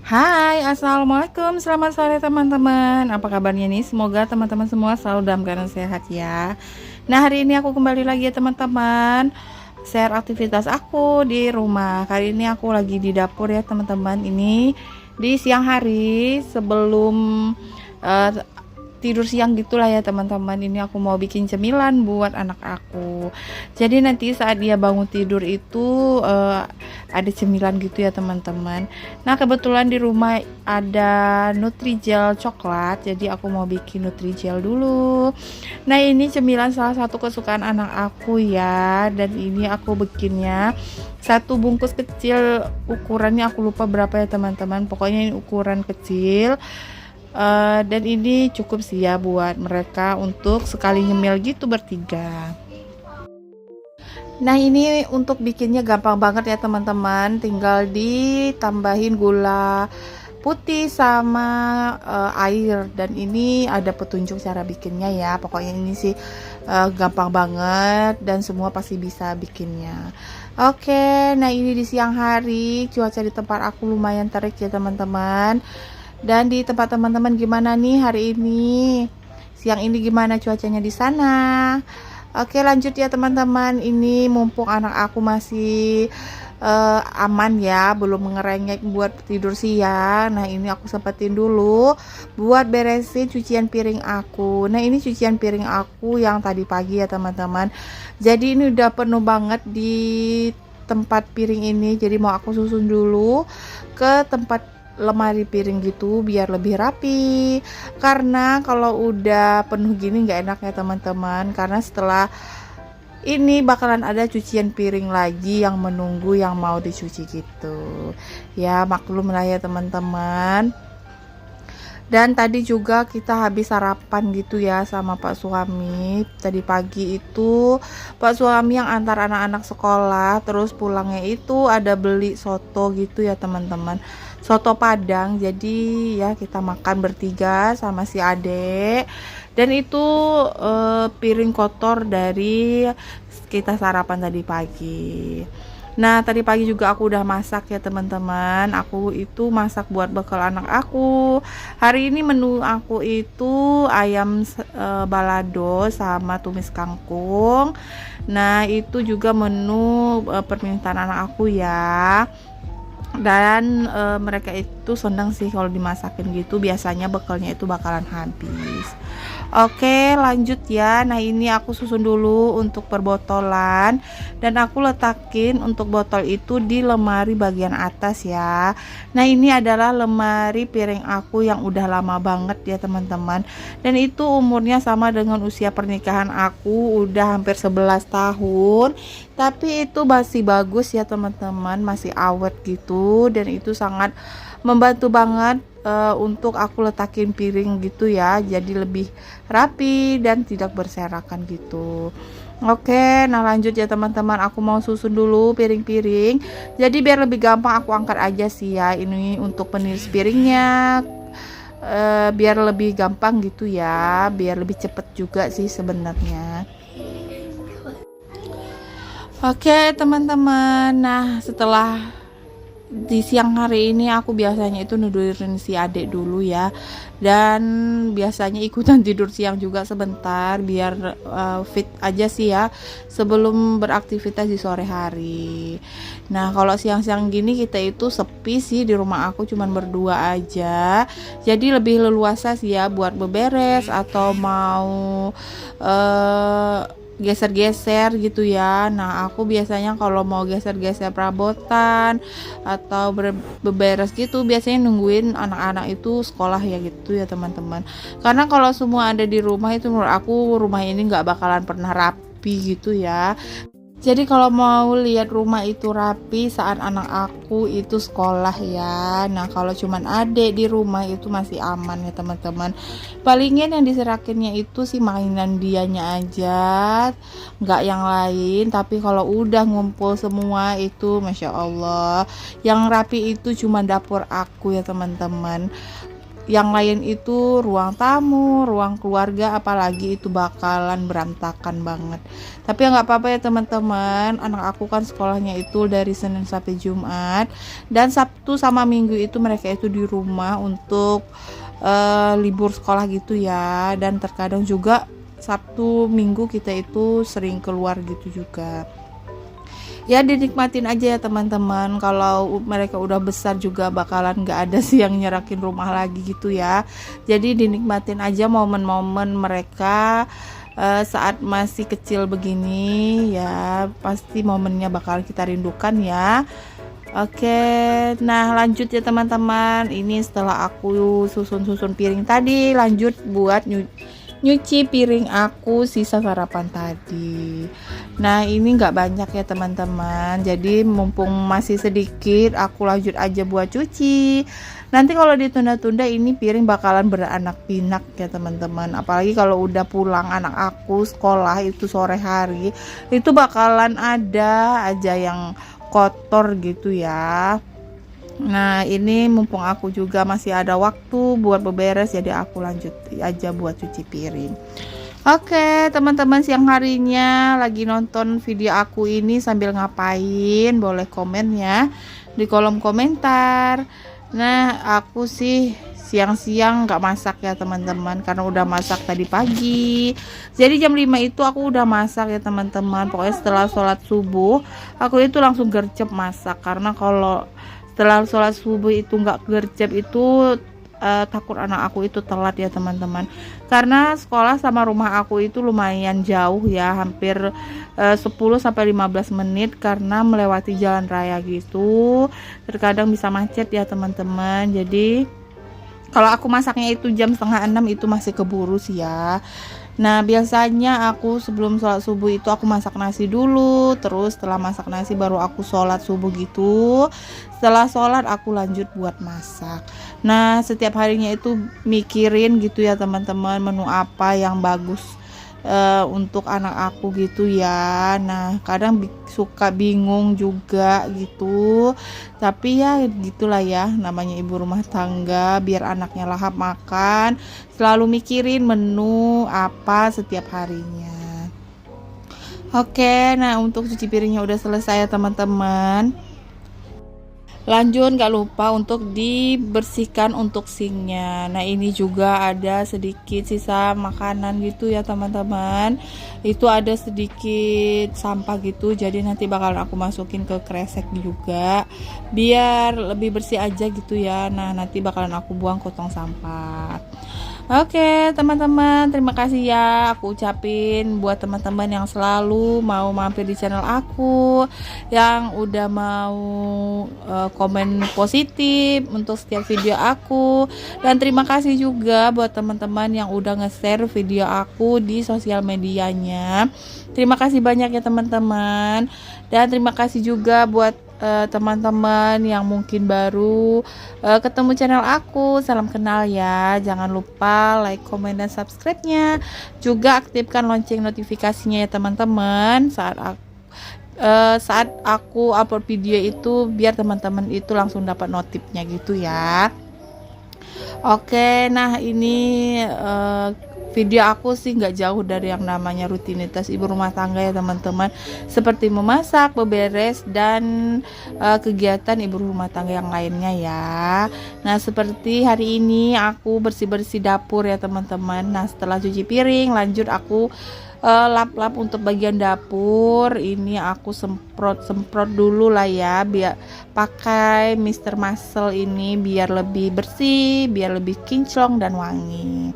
Hai, assalamualaikum, selamat sore teman-teman. Apa kabarnya nih? Semoga teman-teman semua selalu dalam keadaan sehat ya. Nah, hari ini aku kembali lagi ya teman-teman, share aktivitas aku di rumah. Kali ini aku lagi di dapur ya teman-teman. Ini di siang hari sebelum eh, tidur siang gitulah ya teman-teman. Ini aku mau bikin cemilan buat anak aku. Jadi nanti saat dia bangun tidur itu ada cemilan gitu ya teman-teman. Nah, kebetulan di rumah ada Nutrijel coklat, jadi aku mau bikin Nutrijel dulu. Nah, ini cemilan salah satu kesukaan anak aku ya, dan ini aku bikinnya satu bungkus kecil, ukurannya aku lupa berapa ya teman-teman, pokoknya ini ukuran kecil. Dan ini cukup sih ya buat mereka untuk sekali nyemil gitu bertiga. Nah, ini untuk bikinnya gampang banget ya teman-teman, tinggal ditambahin gula putih sama air, dan ini ada petunjuk cara bikinnya ya. Pokoknya ini sih gampang banget dan semua pasti bisa bikinnya. Oke, nah ini di siang hari, cuaca di tempat aku lumayan terik ya teman-teman. Dan di tempat teman-teman gimana nih hari ini? Siang ini gimana cuacanya di sana? Oke, lanjut ya teman-teman. Ini mumpung anak aku masih aman ya, belum ngerengek buat tidur siang. Nah, ini aku sempetin dulu buat beresin cucian piring aku. Nah, ini cucian piring aku yang tadi pagi ya teman-teman. Jadi ini udah penuh banget di tempat piring ini. Jadi mau aku susun dulu ke tempat lemari piring gitu biar lebih rapi, karena kalau udah penuh gini nggak enak ya teman-teman, karena setelah ini bakalan ada cucian piring lagi yang menunggu yang mau dicuci gitu ya, maklum lah ya teman-teman. Dan tadi juga kita habis sarapan gitu ya sama Pak suami. Tadi pagi itu Pak suami yang antar anak-anak sekolah, terus pulangnya itu ada beli soto gitu ya teman-teman. Soto Padang. Jadi ya kita makan bertiga sama si adek. Dan itu piring kotor dari kita sarapan tadi pagi. Nah, tadi pagi juga aku udah masak ya teman-teman. Aku itu masak buat bekal anak aku. Hari ini menu aku itu ayam balado sama tumis kangkung. Nah, itu juga menu permintaan anak aku ya. Dan mereka itu senang sih kalau dimasakin gitu, biasanya bekalnya itu bakalan habis. Oke, lanjut ya. Nah, ini aku susun dulu untuk perbotolan, dan aku letakin untuk botol itu di lemari bagian atas ya. Nah, ini adalah lemari piring aku yang udah lama banget ya teman-teman, dan itu umurnya sama dengan usia pernikahan aku, udah hampir 11 tahun, tapi itu masih bagus ya teman-teman, masih awet gitu, dan itu sangat membantu banget untuk aku letakin piring gitu ya, jadi lebih rapi dan tidak berserakan gitu. Oke, nah lanjut ya teman-teman, aku mau susun dulu piring-piring, jadi biar lebih gampang aku angkat aja sih ya. Ini untuk peniris piringnya, biar lebih gampang gitu ya, biar lebih cepet juga sih sebenarnya. Oke teman-teman, nah setelah di siang hari ini aku biasanya itu nudurin si adik dulu ya, dan biasanya ikutan tidur siang juga sebentar biar fit aja sih ya sebelum beraktivitas di sore hari. Nah, kalau siang-siang gini kita itu sepi sih, di rumah aku cuman berdua aja, jadi lebih leluasa sih ya buat beberes atau mau geser-geser gitu ya. Nah, aku biasanya kalau mau geser-geser perabotan atau beberes gitu, biasanya nungguin anak-anak itu sekolah ya gitu ya teman-teman. Karena kalau semua ada di rumah itu menurut aku rumah ini nggak bakalan pernah rapi gitu ya. Jadi kalau mau lihat rumah itu rapi saat anak aku itu sekolah ya. Nah, kalau cuman adek di rumah itu masih aman ya teman-teman. Palingin yang diserakinnya itu sih mainan dianya aja, nggak yang lain. Tapi kalau udah ngumpul semua itu Masya Allah, yang rapi itu cuma dapur aku ya teman-teman. yang lain itu ruang tamu, ruang keluarga, apalagi itu bakalan berantakan banget. Tapi ya nggak apa-apa ya teman-teman, anak aku kan sekolahnya itu dari Senin sampai Jumat, dan Sabtu sama Minggu itu mereka itu di rumah untuk libur sekolah gitu ya. Dan terkadang juga Sabtu Minggu kita itu sering keluar gitu juga. Ya dinikmatin aja ya teman-teman, kalau mereka udah besar juga bakalan gak ada sih yang nyerakin rumah lagi gitu ya. Jadi dinikmatin aja momen-momen mereka saat masih kecil begini ya, pasti momennya bakal kita rindukan ya. Oke, nah lanjut ya teman-teman, ini setelah aku susun-susun piring tadi, lanjut buat nyuci piring aku sisa sarapan tadi. Nah ini nggak banyak ya teman-teman, jadi mumpung masih sedikit aku lanjut aja buat cuci. Nanti kalau ditunda-tunda ini piring bakalan beranak pinak ya teman-teman, apalagi kalau udah pulang anak aku sekolah itu sore hari, itu bakalan ada aja yang kotor gitu ya. Nah ini mumpung aku juga masih ada waktu buat beberes, jadi aku lanjut aja buat cuci piring. Oke teman-teman, siang harinya lagi nonton video aku ini sambil ngapain? Boleh komen ya di kolom komentar. Nah aku sih siang-siang nggak masak ya teman-teman, karena udah masak tadi pagi. Jadi jam 5 itu aku udah masak ya teman-teman. Pokoknya setelah sholat subuh aku itu langsung gercep masak, karena kalau setelah sholat subuh itu nggak gercep itu takut anak aku itu telat ya teman-teman, karena sekolah sama rumah aku itu lumayan jauh ya, hampir 10-15 menit, karena melewati jalan raya gitu, terkadang bisa macet ya teman-teman. Jadi kalau aku masaknya itu jam 5:30 itu masih keburu sih ya. Nah biasanya aku sebelum sholat subuh itu aku masak nasi dulu, terus setelah masak nasi baru aku sholat subuh gitu. Setelah sholat aku lanjut buat masak. Nah setiap harinya itu mikirin gitu ya teman-teman, menu apa yang bagus untuk anak aku gitu ya. Nah kadang suka bingung juga gitu, tapi ya gitulah ya, namanya ibu rumah tangga, biar anaknya lahap makan selalu mikirin menu apa setiap harinya. Oke, nah untuk cuci piringnya udah selesai ya teman-teman. Lanjut gak lupa untuk dibersihkan untuk sinknya. Nah ini juga ada sedikit sisa makanan gitu ya teman-teman, itu ada sedikit sampah gitu, jadi nanti bakal aku masukin ke kresek juga biar lebih bersih aja gitu ya. Nah nanti bakalan aku buang ke tong sampah. Oke teman-teman, terima kasih ya aku ucapin buat teman-teman yang selalu mau mampir di channel aku, yang udah mau komen positif untuk setiap video aku, dan terima kasih juga buat teman-teman yang udah nge-share video aku di sosial medianya. Terima kasih banyak ya teman-teman, dan terima kasih juga buat teman-teman yang mungkin baru ketemu channel aku, salam kenal ya. Jangan lupa like, komen, dan subscribe-nya. Juga aktifkan lonceng notifikasinya ya teman-teman saat aku upload video itu, biar teman-teman itu langsung dapat notifnya gitu ya. Oke, nah ini video aku sih nggak jauh dari yang namanya rutinitas ibu rumah tangga ya teman-teman, seperti memasak, beberes, dan kegiatan ibu rumah tangga yang lainnya ya. Nah seperti hari ini aku bersih-bersih dapur ya teman-teman. Nah setelah cuci piring lanjut aku lap-lap untuk bagian dapur. Ini aku semprot dulu lah ya, biar pakai Mr. Muscle ini biar lebih bersih, biar lebih kinclong dan wangi.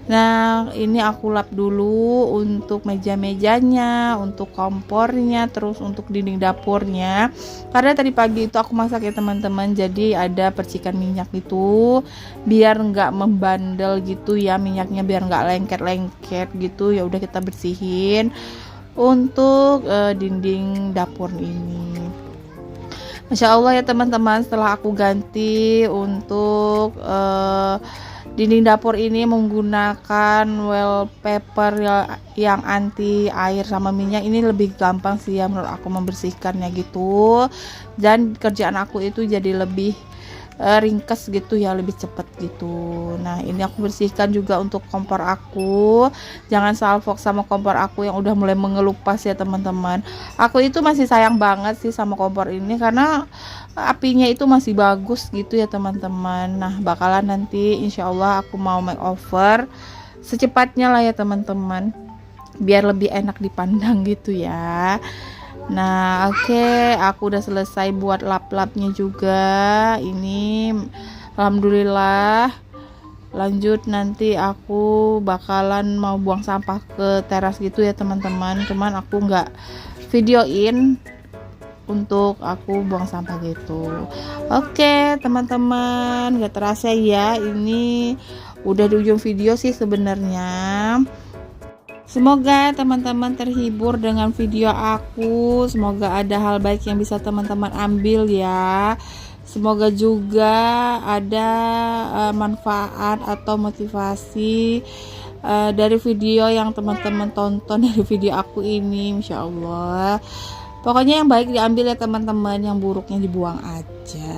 Nah ini aku lap dulu untuk meja-mejanya, untuk kompornya, terus untuk dinding dapurnya, karena tadi pagi itu aku masak ya teman-teman, jadi ada percikan minyak itu, biar nggak membandel gitu ya minyaknya, biar nggak lengket-lengket gitu. Ya udah kita bersihin untuk dinding dapur ini. Masya Allah ya teman-teman, setelah aku ganti untuk dinding dapur ini menggunakan wallpaper yang anti air sama minyak, ini lebih gampang sih ya menurut aku membersihkannya gitu, dan kerjaan aku itu jadi lebih ringkes gitu ya, lebih cepet gitu. Nah ini aku bersihkan juga untuk kompor aku. Jangan salfok sama kompor aku yang udah mulai mengelupas ya teman-teman. Aku itu masih sayang banget sih sama kompor ini karena apinya itu masih bagus gitu ya teman-teman. Nah bakalan nanti insya Allah aku mau makeover secepatnya lah ya teman-teman, biar lebih enak dipandang gitu ya. Nah oke, aku udah selesai buat lap-lapnya juga ini, alhamdulillah. Lanjut nanti aku bakalan mau buang sampah ke teras gitu ya teman-teman, cuman aku nggak videoin untuk aku buang sampah gitu. Oke teman-teman, gak terasa ya ini udah di ujung video sih sebenarnya. Semoga teman-teman terhibur dengan video aku. Semoga ada hal baik yang bisa teman-teman ambil ya. Semoga juga ada manfaat atau motivasi dari video yang teman-teman tonton dari video aku ini, Insya Allah. Pokoknya yang baik diambil ya teman-teman, yang buruknya dibuang aja.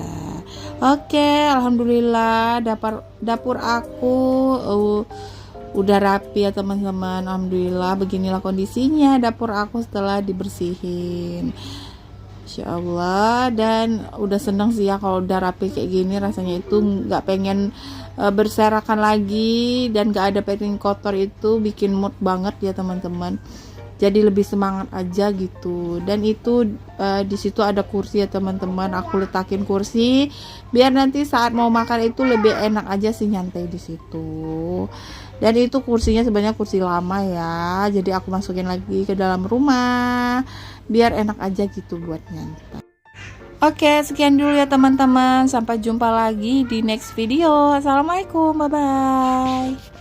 Oke, alhamdulillah dapur aku udah rapi ya teman-teman. Alhamdulillah, beginilah kondisinya dapur aku setelah dibersihin, Insya Allah. Dan udah seneng sih ya kalau udah rapi kayak gini, rasanya itu nggak pengen berserakan lagi dan nggak ada piring kotor, itu bikin mood banget ya teman-teman. Jadi lebih semangat aja gitu. Dan itu di situ ada kursi ya teman-teman. Aku letakin kursi biar nanti saat mau makan itu lebih enak aja sih nyantai di situ. Dan itu kursinya sebenarnya kursi lama ya. Jadi aku masukin lagi ke dalam rumah biar enak aja gitu buat nyantai. Oke, sekian dulu ya teman-teman. Sampai jumpa lagi di next video. Assalamualaikum, bye-bye.